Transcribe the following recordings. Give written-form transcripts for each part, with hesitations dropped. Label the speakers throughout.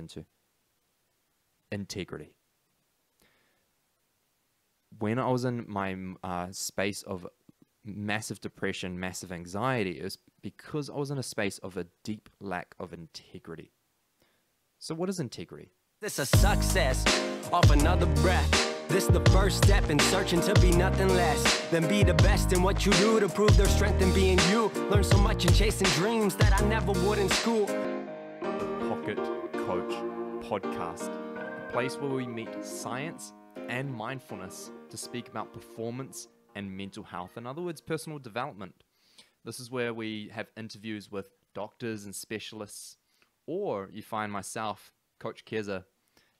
Speaker 1: into. Integrity. When I was in my space of massive depression, massive anxiety, it was because I was in a space of a deep lack of integrity. So what is integrity?
Speaker 2: This a success off another breath. This the first step in searching to be nothing less than be the best in what you do to prove their strength in being you. Learn so much in chasing dreams that I never would in school.
Speaker 1: The Pocket Coach Podcast, a place where we meet science and mindfulness to speak about performance and mental health. In other words, personal development. This is where we have interviews with doctors and specialists, or you find myself, Coach Keza,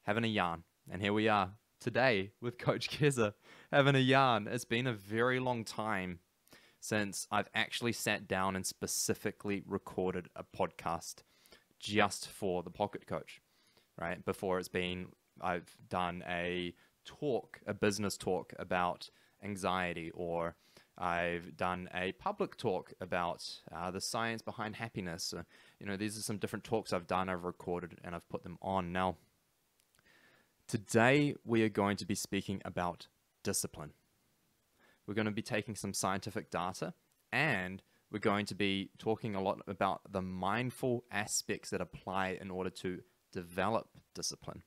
Speaker 1: having a yarn. And here we are today with Coach Keza having a yarn. It's been a very long time since I've actually sat down and specifically recorded a podcast just for the Pocket Coach, right? Before I've done a business talk about anxiety, or I've done a public talk about the science behind happiness. These are some different talks I've done, I've recorded, and I've put them on. Now, today we are going to be speaking about discipline. We're going to be taking some scientific data, and we're going to be talking a lot about the mindful aspects that apply in order to develop discipline.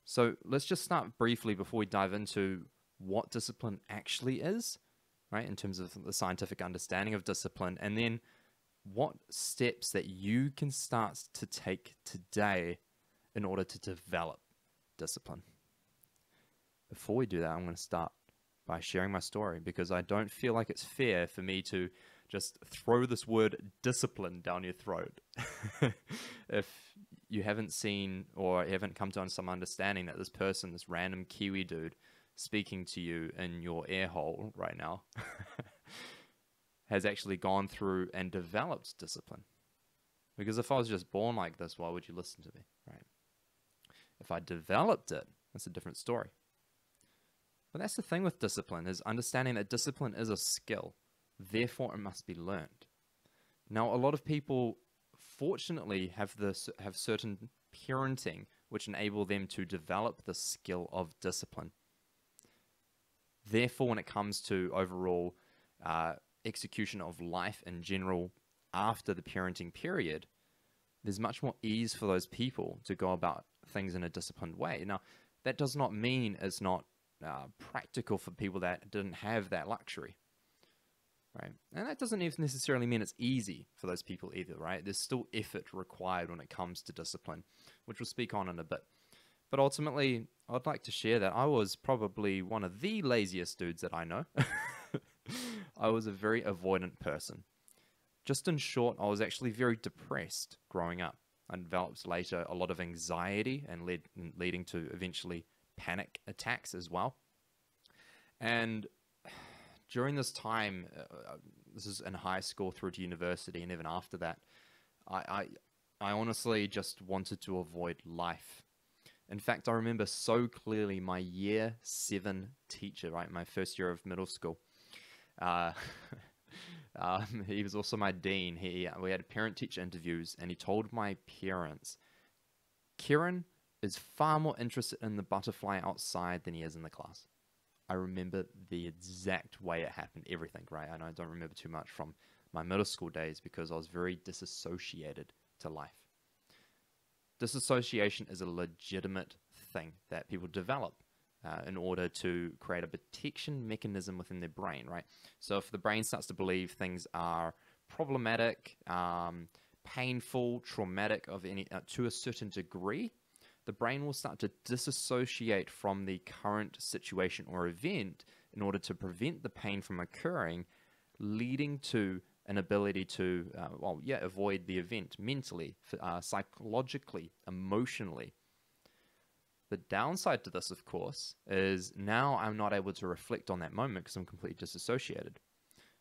Speaker 1: So let's just start briefly before we dive into what discipline actually is, right, in terms of the scientific understanding of discipline, and then what steps that you can start to take today in order to develop discipline. Before we do that, I'm going to start by sharing my story, because I don't feel like it's fair for me to just throw this word discipline down your throat if you haven't seen or haven't come to some understanding that this person, this random Kiwi dude speaking to you in your ear hole right now, has actually gone through and developed discipline. Because if I was just born like this, why would you listen to me, right? If I developed it, that's a different story. But that's the thing with discipline, is understanding that discipline is a skill. Therefore, it must be learned. Now, a lot of people, fortunately, have certain parenting which enable them to develop the skill of discipline. Therefore, when it comes to overall execution of life in general after the parenting period, there's much more ease for those people to go about things in a disciplined way. Now, that does not mean it's not practical for people that didn't have that luxury, right? And that doesn't even necessarily mean it's easy for those people either, right? There's still effort required when it comes to discipline, which we'll speak on in a bit. But ultimately, I'd like to share that I was probably one of the laziest dudes that I know. I was a very avoidant person. Just in short, I was actually very depressed growing up. I developed later a lot of anxiety and leading to eventually panic attacks as well. And during this time, this is in high school through to university, and even after that, I honestly just wanted to avoid life. In fact, I remember so clearly my year 7 teacher, right, my first year of middle school. He was also my dean. We had parent-teacher interviews, and he told my parents, Kieran is far more interested in the butterfly outside than he is in the class. I remember the exact way it happened, everything, right? And I don't remember too much from my middle school days because I was very disassociated to life. Disassociation is a legitimate thing that people develop in order to create a protection mechanism within their brain, right? So if the brain starts to believe things are problematic, painful, traumatic to a certain degree, the brain will start to disassociate from the current situation or event in order to prevent the pain from occurring, leading to an ability to, avoid the event mentally, psychologically, emotionally. The downside to this, of course, is now I'm not able to reflect on that moment because I'm completely disassociated,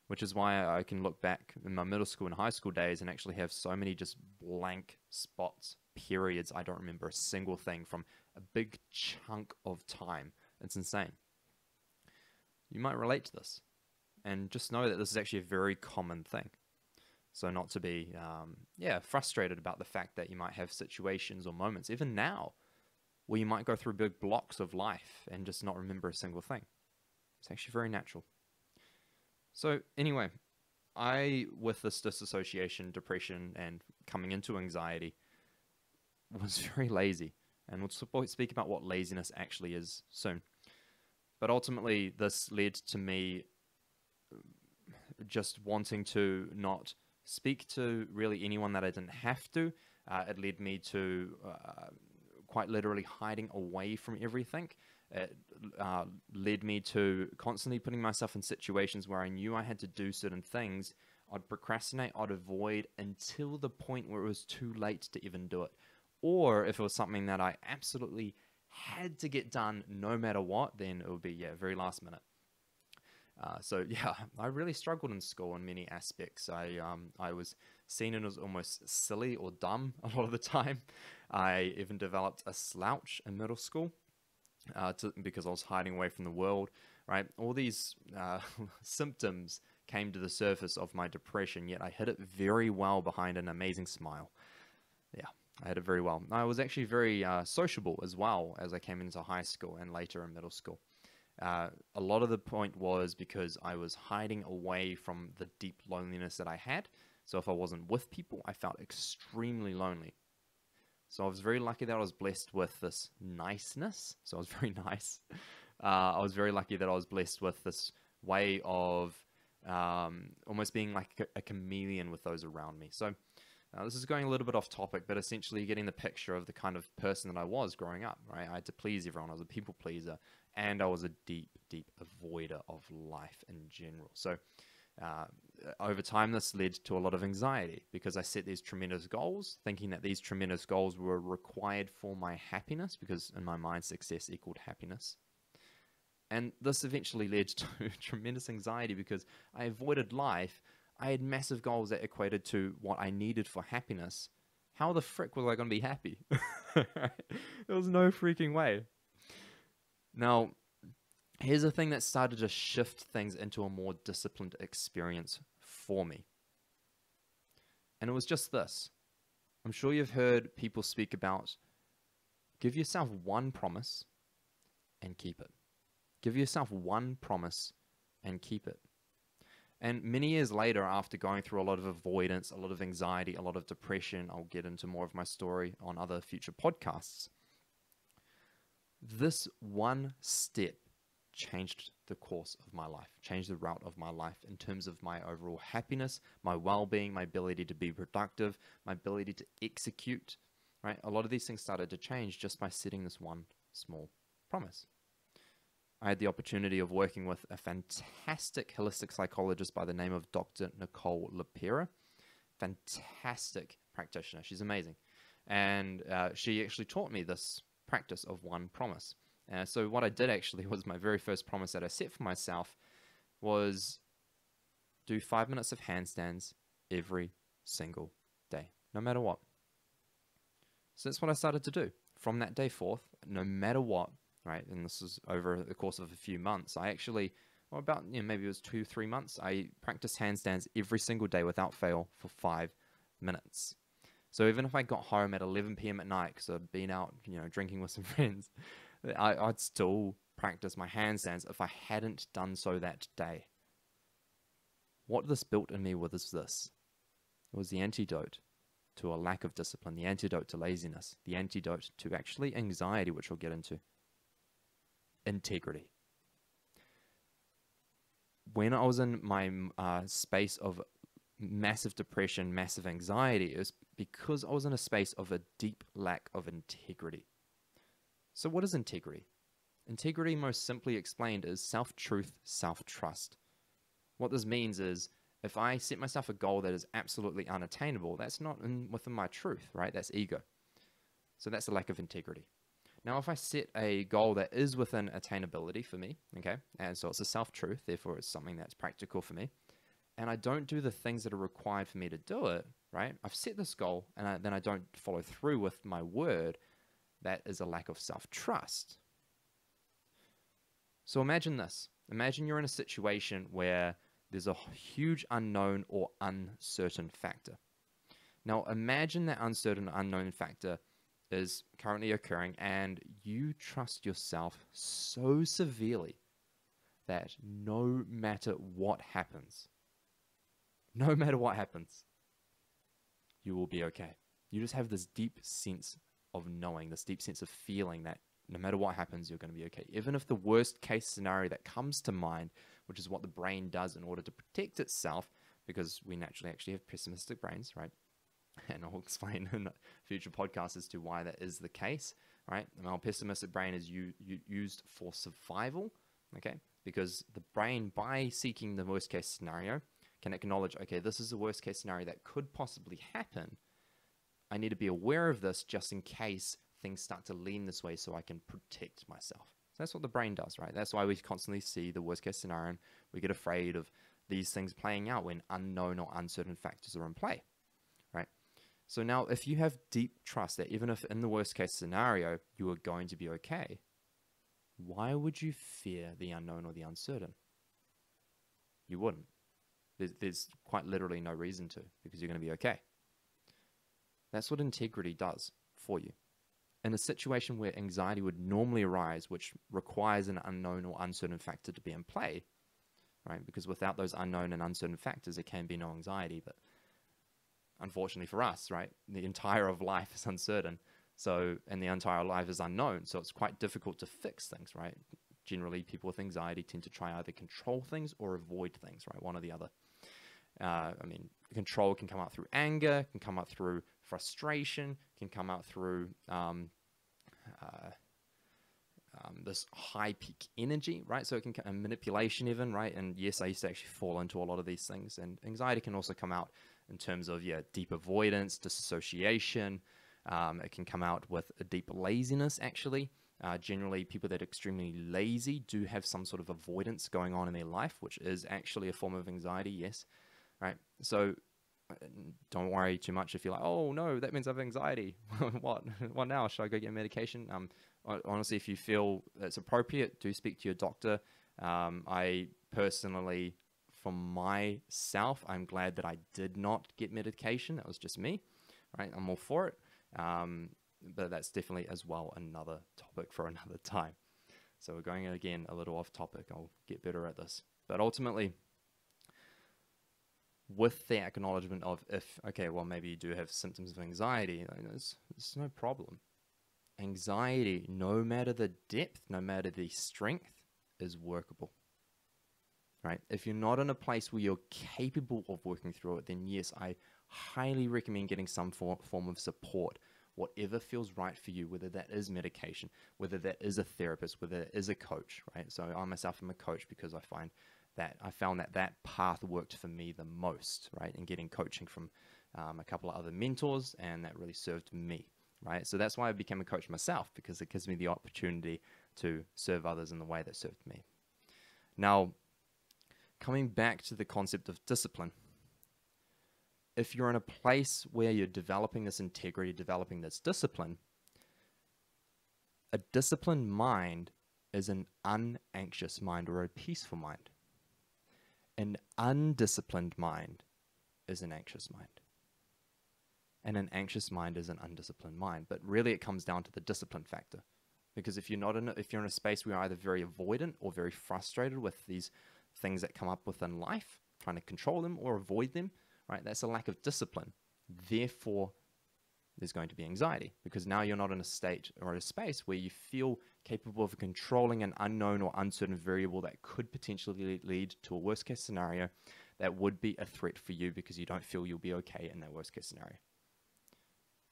Speaker 1: which is why I can look back in my middle school and high school days and actually have so many just blank spots, periods. I don't remember a single thing from a big chunk of time. It's insane. You might relate to this, and just know that this is actually a very common thing. So not to be, frustrated about the fact that you might have situations or moments, even now, where you might go through big blocks of life and just not remember a single thing. It's actually very natural. So anyway, with this disassociation, depression, and coming into anxiety, was very lazy. And we'll speak about what laziness actually is soon. But ultimately, this led to me just wanting to not speak to really anyone that I didn't have to. It led me to quite literally hiding away from everything. It led me to constantly putting myself in situations where I knew I had to do certain things. I'd procrastinate, I'd avoid until the point where it was too late to even do it. Or if it was something that I absolutely had to get done no matter what, then it would be, very last minute. I really struggled in school in many aspects. I was seen as almost silly or dumb a lot of the time. I even developed a slouch in middle school because I was hiding away from the world, right? All these symptoms came to the surface of my depression, yet I hid it very well behind an amazing smile. Yeah, I hid it very well. I was actually very sociable as well as I came into high school and later in middle school. A lot of the point was because I was hiding away from the deep loneliness that I had. So if I wasn't with people, I felt extremely lonely. So I was very lucky that I was blessed with this niceness. So I was very nice. I was very lucky that I was blessed with this way of almost being like a chameleon with those around me. So this is going a little bit off topic, but essentially getting the picture of the kind of person that I was growing up, right? I had to please everyone. I was a people pleaser, and I was a deep, deep avoider of life in general. So over time, this led to a lot of anxiety because I set these tremendous goals, thinking that these tremendous goals were required for my happiness, because in my mind, success equaled happiness. And this eventually led to tremendous anxiety because I avoided life. I had massive goals that equated to what I needed for happiness. How the frick was I going to be happy? There was no freaking way. Now, here's a thing that started to shift things into a more disciplined experience for me. And it was just this. I'm sure you've heard people speak about give yourself one promise and keep it. Give yourself one promise and keep it. And many years later, after going through a lot of avoidance, a lot of anxiety, a lot of depression, I'll get into more of my story on other future podcasts. This one step changed the course of my life, changed the route of my life in terms of my overall happiness, my well-being, my ability to be productive, my ability to execute, right? A lot of these things started to change just by setting this one small promise. I had the opportunity of working with a fantastic holistic psychologist by the name of Dr. Nicole LaPera. Fantastic practitioner. She's amazing. And she actually taught me this practice of one promise. So what I did actually was my very first promise that I set for myself was do 5 minutes of handstands every single day, no matter what. So that's what I started to do. From that day forth, no matter what, right? And this is over the course of a few months. I actually, maybe it was 2-3 months, I practiced handstands every single day without fail for 5 minutes. So even if I got home at 11 p.m. at night because I'd been out, drinking with some friends, I'd still practice my handstands if I hadn't done so that day. What this built in me was this. It was the antidote to a lack of discipline, the antidote to laziness, the antidote to actually anxiety, which we'll get into. Integrity. When I was in my space of massive depression, massive anxiety, it was because I was in a space of a deep lack of integrity. So what is integrity? Integrity, most simply explained, is self-truth, self-trust. What this means is if I set myself a goal that is absolutely unattainable, that's not within my truth, right? That's ego. So that's a lack of integrity. Now, if I set a goal that is within attainability for me, okay, and so it's a self-truth, therefore it's something that's practical for me, and I don't do the things that are required for me to do it, right? I've set this goal, and then I don't follow through with my word. That is a lack of self-trust. So imagine this. Imagine you're in a situation where there's a huge unknown or uncertain factor. Now, imagine that uncertain, unknown factor is currently occurring and you trust yourself so severely that no matter what happens, you will be okay. You just have this deep sense of knowing, this deep sense of feeling that no matter what happens, you're going to be okay. Even if the worst case scenario that comes to mind, which is what the brain does in order to protect itself, because we naturally actually have pessimistic brains, right? And I'll explain in future podcasts as to why that is the case, right? And our pessimistic brain is used for survival, okay? Because the brain, by seeking the worst case scenario, can acknowledge, okay, this is the worst case scenario that could possibly happen. I need to be aware of this just in case things start to lean this way so I can protect myself. So that's what the brain does, right? That's why we constantly see the worst case scenario and we get afraid of these things playing out when unknown or uncertain factors are in play, right? So now if you have deep trust that even if in the worst case scenario you are going to be okay, why would you fear the unknown or the uncertain? You wouldn't. There's quite literally no reason to, because you're going to be okay. That's what integrity does for you. In a situation where anxiety would normally arise, which requires an unknown or uncertain factor to be in play, right? Because without those unknown and uncertain factors, there can be no anxiety. But unfortunately for us, right, the entire of life is uncertain. So, and the entire life is unknown. So it's quite difficult to fix things, right? Generally, people with anxiety tend to try either control things or avoid things, right? One or the other. Control can come out through anger, can come out through frustration, can come out through this high peak energy, right? So it can manipulation even, right? And yes, I used to actually fall into a lot of these things. And anxiety can also come out in terms of, deep avoidance, disassociation. It can come out with a deep laziness, actually. Generally, people that are extremely lazy do have some sort of avoidance going on in their life, which is actually a form of anxiety, yes, right? So don't worry too much if you're like, oh no, that means I have anxiety. What now? Should I go get medication? Honestly, if you feel it's appropriate, do speak to your doctor. I personally, for myself, I'm glad that I did not get medication. That was just me, right? I'm all for it. But that's definitely as well another topic for another time. So we're going again a little off topic. I'll get better at this. But ultimately, with the acknowledgement of maybe you do have symptoms of anxiety, it's no problem. Anxiety, no matter the depth, no matter the strength, is workable, right? If you're not in a place where you're capable of working through it, then yes, I highly recommend getting some form of support, whatever feels right for you, whether that is medication, whether that is a therapist, whether it is a coach, right? So I myself am a coach because I found that path worked for me the most, right? And getting coaching from a couple of other mentors, and that really served me, right? So that's why I became a coach myself, because it gives me the opportunity to serve others in the way that served me. Now, coming back to the concept of discipline, if you're in a place where you're developing this integrity, developing this discipline, a disciplined mind is an unanxious mind or a peaceful mind. An undisciplined mind is an anxious mind. And an anxious mind is an undisciplined mind. But really it comes down to the discipline factor. Because if you're in a space where you're either very avoidant or very frustrated with these things that come up within life, trying to control them or avoid them, right? That's a lack of discipline. Therefore, there's going to be anxiety, because now you're not in a state or a space where you feel capable of controlling an unknown or uncertain variable that could potentially lead to a worst case scenario that would be a threat for you, because you don't feel you'll be okay in that worst case scenario.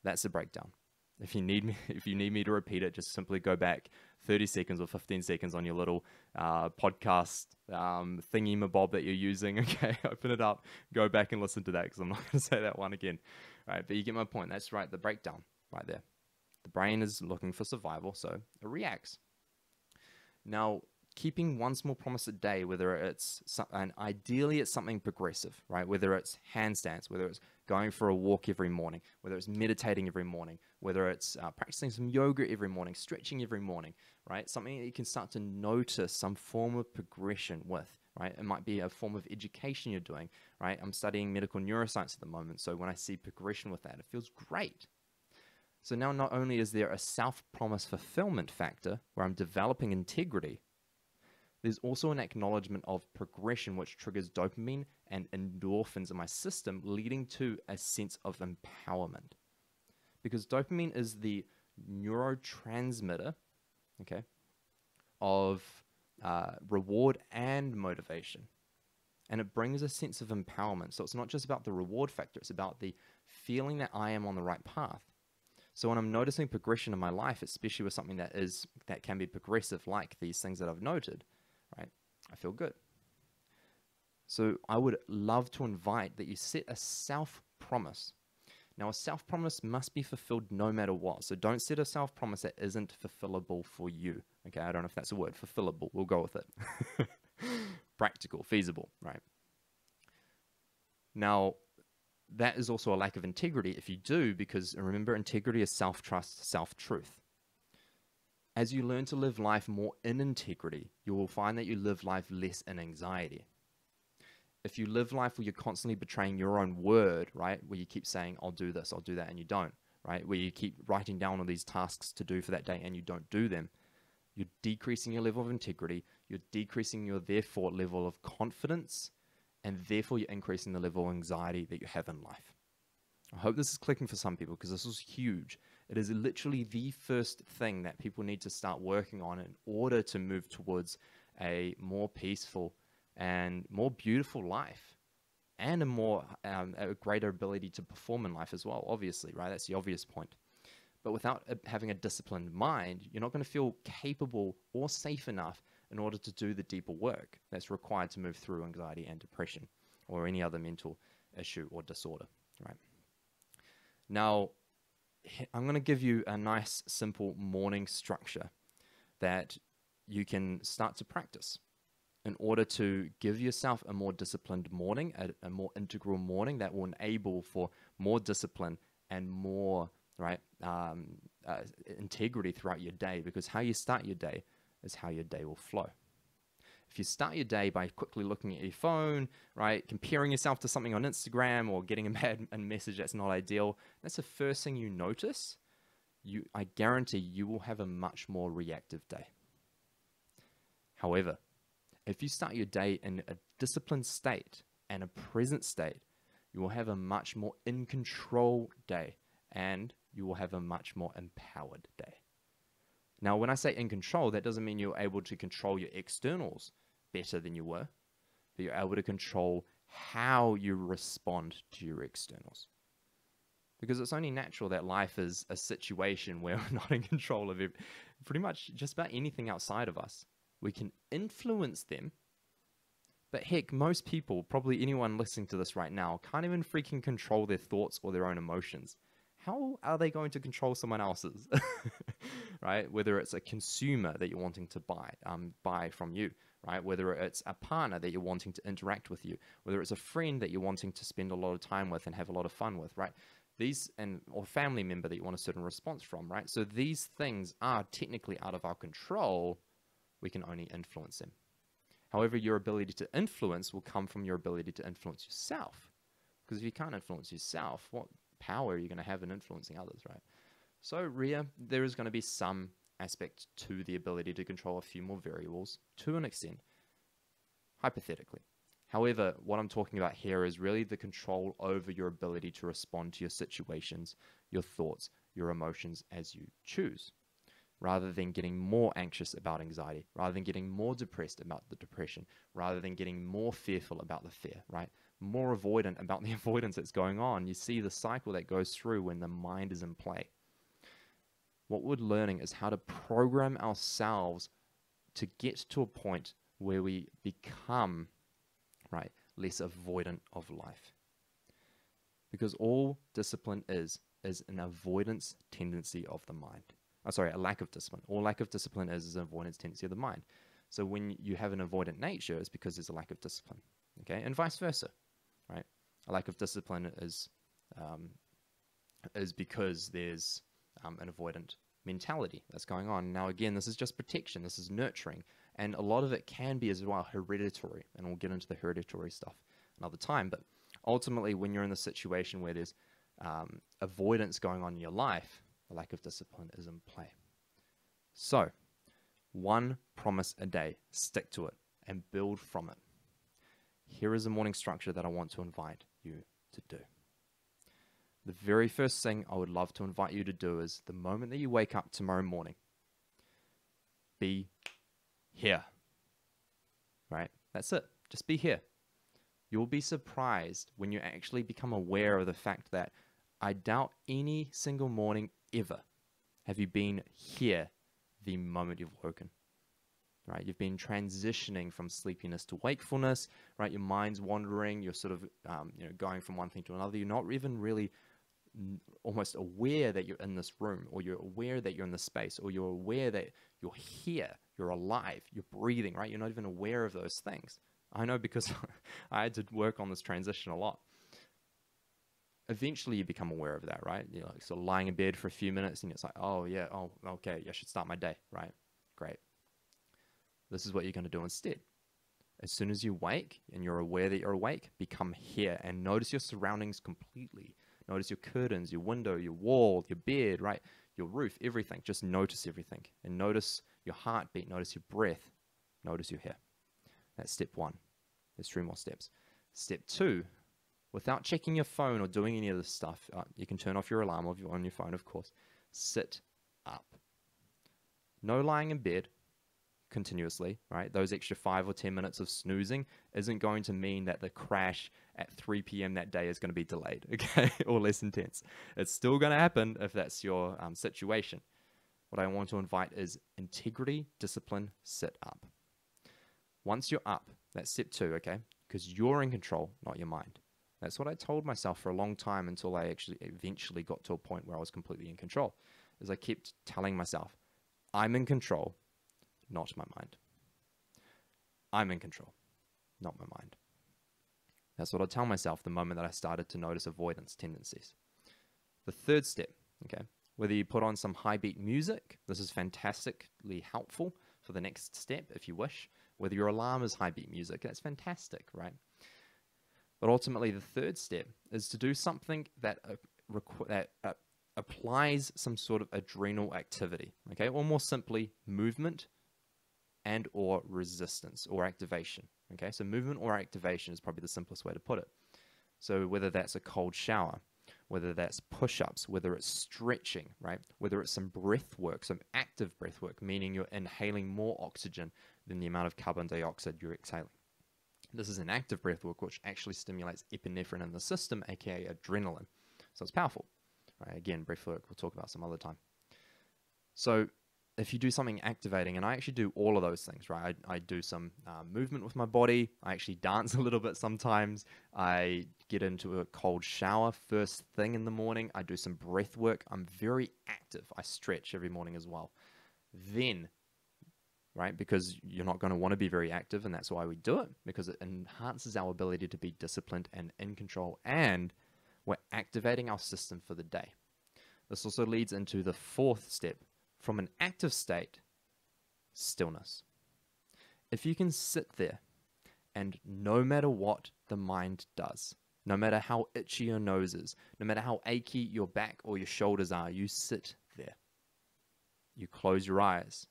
Speaker 1: That's the breakdown. If you need me to repeat it, just simply go back 30 seconds or 15 seconds on your little podcast thingy-mabob that you're using. Okay, open it up, go back and listen to that, because I'm not going to say that one again. All right, but you get my point. That's right, the breakdown right there. The brain is looking for survival, so it reacts. Now, keeping one small promise a day, whether it's, and ideally it's something progressive, right? Whether it's handstands, whether it's going for a walk every morning, whether it's meditating every morning, whether it's practicing some yoga every morning, stretching every morning, right? Something that you can start to notice some form of progression with, right? It might be a form of education you're doing, right? I'm studying medical neuroscience at the moment, so when I see progression with that, it feels great. So now not only is there a self-promise fulfillment factor where I'm developing integrity, there's also an acknowledgement of progression which triggers dopamine and endorphins in my system, leading to a sense of empowerment. Because dopamine is the neurotransmitter, okay, of reward and motivation. And it brings a sense of empowerment. So it's not just about the reward factor, it's about the feeling that I am on the right path. So when I'm noticing progression in my life, especially with something that can be progressive, like these things that I've noted, right, I feel good. So I would love to invite that you set a self-promise. Now, a self-promise must be fulfilled no matter what. So don't set a self-promise that isn't fulfillable for you. Okay, I don't know if that's a word. Fulfillable. We'll go with it. Practical, feasible, right? Now, that is also a lack of integrity if you do, because remember, integrity is self-trust, self-truth. As you learn to live life more in integrity, you will find that you live life less in anxiety. If you live life where you're constantly betraying your own word, right, where you keep saying, I'll do this, I'll do that, and you don't, right, where you keep writing down all these tasks to do for that day and you don't do them, you're decreasing your level of integrity, you're decreasing your, therefore, level of confidence, and therefore you're increasing the level of anxiety that you have in life. I hope this is clicking for some people because this is huge. It is literally the first thing that people need to start working on in order to move towards a more peaceful and more beautiful life, and a greater ability to perform in life as well, obviously, right? That's the obvious point. But without having a disciplined mind, you're not going to feel capable or safe enough in order to do the deeper work that's required to move through anxiety and depression or any other mental issue or disorder, right? Now, I'm going to give you a nice, simple morning structure that you can start to practice in order to give yourself a more disciplined morning, a more integral morning that will enable for more discipline and more integrity throughout your day, because how you start your day is how your day will flow. If you start your day by quickly looking at your phone, right, comparing yourself to something on Instagram or getting a message that's not ideal, that's the first thing you notice. I guarantee you will have a much more reactive day. However, if you start your day in a disciplined state and a present state, you will have a much more in control day, and you will have a much more empowered day. Now, when I say in control, that doesn't mean you're able to control your externals better than you were, but you're able to control how you respond to your externals. Because it's only natural that life is a situation where we're not in control of pretty much just about anything outside of us. We can influence them, but heck, most people, probably anyone listening to this right now, can't even freaking control their thoughts or their own emotions. How are they going to control someone else's? Right? Whether it's a consumer that you're wanting to buy from you, right? Whether it's a partner that you're wanting to interact with you, whether it's a friend that you're wanting to spend a lot of time with and have a lot of fun with, right? Or family member that you want a certain response from, right? So these things are technically out of our control. We can only influence them. However, your ability to influence will come from your ability to influence yourself. Because if you can't influence yourself, what power are you going to have in influencing others, right? So there is going to be some aspect to the ability to control a few more variables to an extent, hypothetically. However, what I'm talking about here is really the control over your ability to respond to your situations, your thoughts, your emotions as you choose, rather than getting more anxious about anxiety, rather than getting more depressed about the depression, rather than getting more fearful about the fear, right? More avoidant about the avoidance that's going on. You see the cycle that goes through when the mind is in play. What we're learning is how to program ourselves to get to a point where we become, right, less avoidant of life. Because all discipline is an avoidance tendency of the mind. A lack of discipline. All lack of discipline is an avoidance tendency of the mind. So when you have an avoidant nature, it's because there's a lack of discipline. Okay, and vice versa, right? A lack of discipline is because there's an avoidant mentality that's going on. Now, again, this is just protection. This is nurturing. And a lot of it can be as well hereditary. And we'll get into the hereditary stuff another time. But ultimately, when you're in the situation where there's avoidance going on in your life, the lack of discipline is in play. So, one promise a day. Stick to it and build from it. Here is a morning structure that I want to invite you to do. The very first thing I would love to invite you to do is the moment that you wake up tomorrow morning, be here. Right? That's it. Just be here. You'll be surprised when you actually become aware of the fact that I doubt any single morning ever have you been here the moment you've woken. Right? You've been transitioning from sleepiness to wakefulness, right? Your mind's wandering, you're sort of going from one thing to another. You're not even really almost aware that you're in this room, or you're aware that you're in this space, or you're aware that you're here, you're alive, you're breathing, right? You're not even aware of those things. I know, because I had to work on this transition a lot. Eventually you become aware of that, right? You're like sort of lying in bed for a few minutes and it's like, oh yeah, oh okay, I should start my day, right? Great. This is what you're going to do instead. As soon as you wake and you're aware that you're awake, become here and notice your surroundings completely. Notice your curtains, your window, your wall, your bed, right? Your roof, everything. Just notice everything. And notice your heartbeat, notice your breath, notice you're here. That's step one. There's 3 more steps. Step 2, without checking your phone or doing any of this stuff, you can turn off your alarm if you're on your phone, of course. Sit up. No lying in bed continuously, right? Those extra 5 or 10 minutes of snoozing isn't going to mean that the crash at 3 p.m. that day is going to be delayed, okay, or less intense. It's still going to happen if that's your situation. What I want to invite is integrity, discipline, sit up. Once you're up, that's step 2, okay, because you're in control, not your mind. That's what I told myself for a long time until I actually eventually got to a point where I was completely in control, is I kept telling myself, I'm in control, not my mind. I'm in control, not my mind. That's what I tell myself the moment that I started to notice avoidance tendencies. The third step, okay, whether you put on some high beat music, this is fantastically helpful for the next step if you wish. Whether your alarm is high beat music, that's fantastic, right? But ultimately, the third step is to do something that applies some sort of adrenal activity, okay, or more simply, movement and or resistance or activation, okay? So movement or activation is probably the simplest way to put it. So whether that's a cold shower, whether that's push-ups, whether it's stretching, right? Whether it's some breath work, some active breath work, meaning you're inhaling more oxygen than the amount of carbon dioxide you're exhaling. This is an active breath work which actually stimulates epinephrine in the system, aka adrenaline. So it's powerful, right? Again, breath work we'll talk about some other time. So if you do something activating, and I actually do all of those things, right? I do some movement with my body. I actually dance a little bit sometimes. I get into a cold shower first thing in the morning. I do some breath work. I'm very active. I stretch every morning as well. Then, right, because you're not going to want to be very active, and that's why we do it, because it enhances our ability to be disciplined and in control, and we're activating our system for the day. This also leads into the fourth step. From an active state, stillness. If you can sit there and no matter what the mind does, no matter how itchy your nose is, no matter how achy your back or your shoulders are, you sit there. You close your eyes.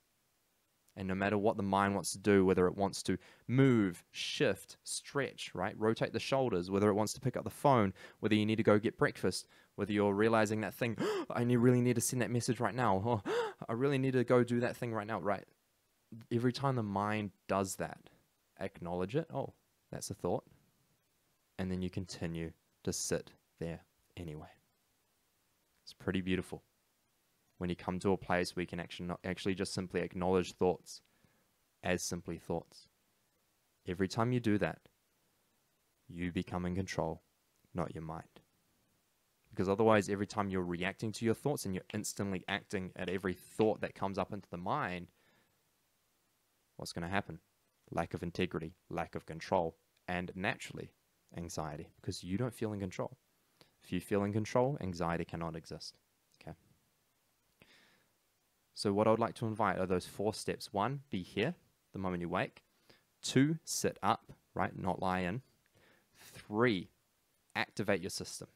Speaker 1: And no matter what the mind wants to do, whether it wants to move, shift, stretch, right? Rotate the shoulders, whether it wants to pick up the phone, whether you need to go get breakfast, whether you're realizing that thing, I really need to send that message right now. Oh, I really need to go do that thing right now, right? Every time the mind does that, acknowledge it. Oh, that's a thought. And then you continue to sit there anyway. It's pretty beautiful. When you come to a place where you can actually just simply acknowledge thoughts as simply thoughts. Every time you do that, you become in control, not your mind. Because otherwise, every time you're reacting to your thoughts and you're instantly acting at every thought that comes up into the mind, what's going to happen? Lack of integrity, lack of control, and naturally, anxiety, because you don't feel in control. If you feel in control, anxiety cannot exist. Okay. So what I would like to invite are those 4 steps. 1, be here the moment you wake. 2, sit up, right? Not lie in. 3, activate your system.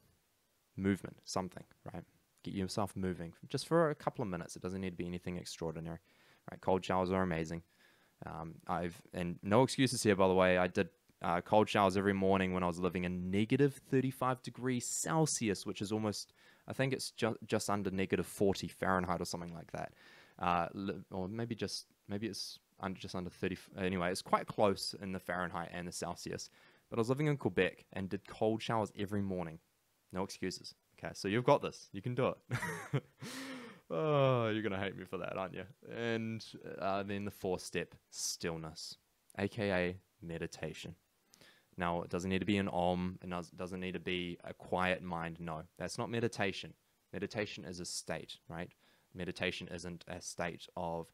Speaker 1: Movement, something, right? Get yourself moving just for a couple of minutes. It doesn't need to be anything extraordinary, right? Cold showers are amazing. And no excuses here, by the way. I did cold showers every morning when I was living in negative 35 degrees Celsius, which is almost, I think it's just under negative 40 Fahrenheit or something like that. Or maybe it's just under 30. Anyway, it's quite close in the Fahrenheit and the Celsius. But I was living in Quebec and did cold showers every morning. No excuses. Okay, so you've got this. You can do it. Oh, you're going to hate me for that, aren't you? And then the 4th step, stillness, aka meditation. Now, it doesn't need to be an om. It doesn't need to be a quiet mind. No, that's not meditation. Meditation is a state, right? Meditation isn't a state of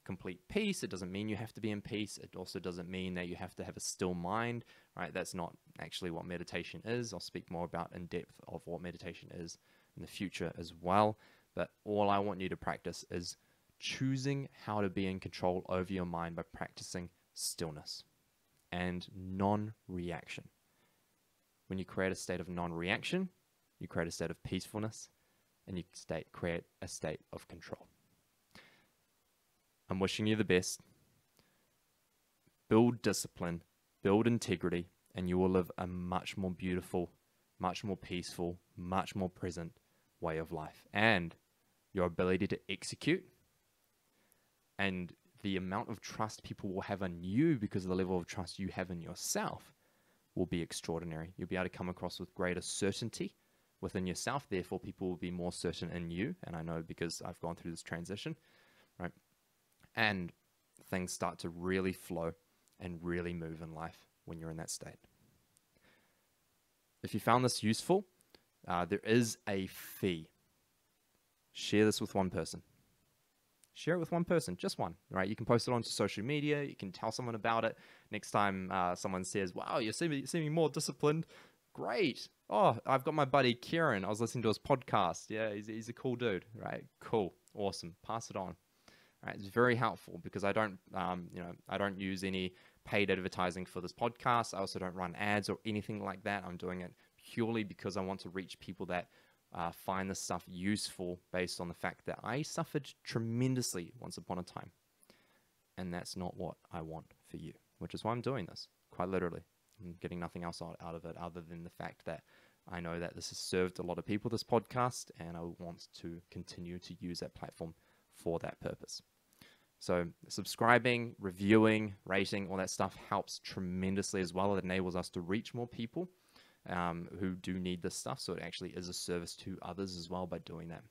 Speaker 1: complete peace. It doesn't mean you have to be in peace. It also doesn't mean that you have to have a still mind, right? That's not actually what meditation is. I'll speak more about in depth of what meditation is in the future as well. But all I want you to practice is choosing how to be in control over your mind by practicing stillness and non-reaction. When you create a state of non-reaction, you create a state of peacefulness, and you create a state of control. I'm wishing you the best. Build discipline, build integrity, and you will live a much more beautiful, much more peaceful, much more present way of life. And your ability to execute and the amount of trust people will have in you because of the level of trust you have in yourself will be extraordinary. You'll be able to come across with greater certainty within yourself. Therefore, people will be more certain in you. And I know because I've gone through this transition, right? And things start to really flow and really move in life when you're in that state. If you found this useful, there is a fee. Share this with one person. Share it with one person, just one, right? You can post it onto social media. You can tell someone about it. Next time someone says, wow, you're seeming more disciplined. Great. Oh, I've got my buddy Kieran. I was listening to his podcast. Yeah, he's a cool dude, right? Cool. Awesome. Pass it on. Right? It's very helpful because I don't use any paid advertising for this podcast. I also don't run ads or anything like that. I'm doing it purely because I want to reach people that find this stuff useful based on the fact that I suffered tremendously once upon a time. And that's not what I want for you, which is why I'm doing this, quite literally. I'm getting nothing else out of it other than the fact that I know that this has served a lot of people, this podcast, and I want to continue to use that platform for that purpose. So subscribing, reviewing, rating, all that stuff helps tremendously as well. It enables us to reach more people who do need this stuff. So it actually is a service to others as well by doing that.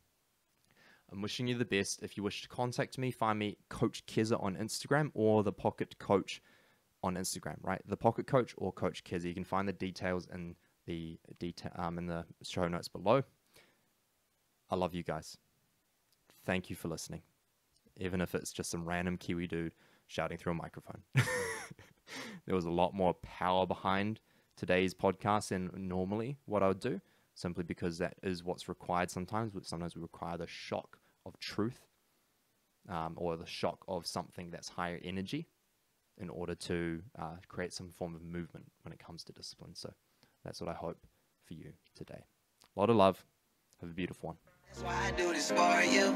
Speaker 1: I'm wishing you the best. If you wish to contact me, find me Coach Keza on Instagram or the Pocket Coach on Instagram, right? The Pocket Coach or Coach Keza. You can find the details in the show notes below. I love you guys. Thank you for listening. Even if it's just some random Kiwi dude shouting through a microphone. There was a lot more power behind today's podcast than normally what I would do, simply because that is what's required sometimes. Sometimes we require the shock of truth or the shock of something that's higher energy in order to create some form of movement when it comes to discipline. So that's what I hope for you today. A lot of love. Have a beautiful one.
Speaker 3: That's why I do this for you.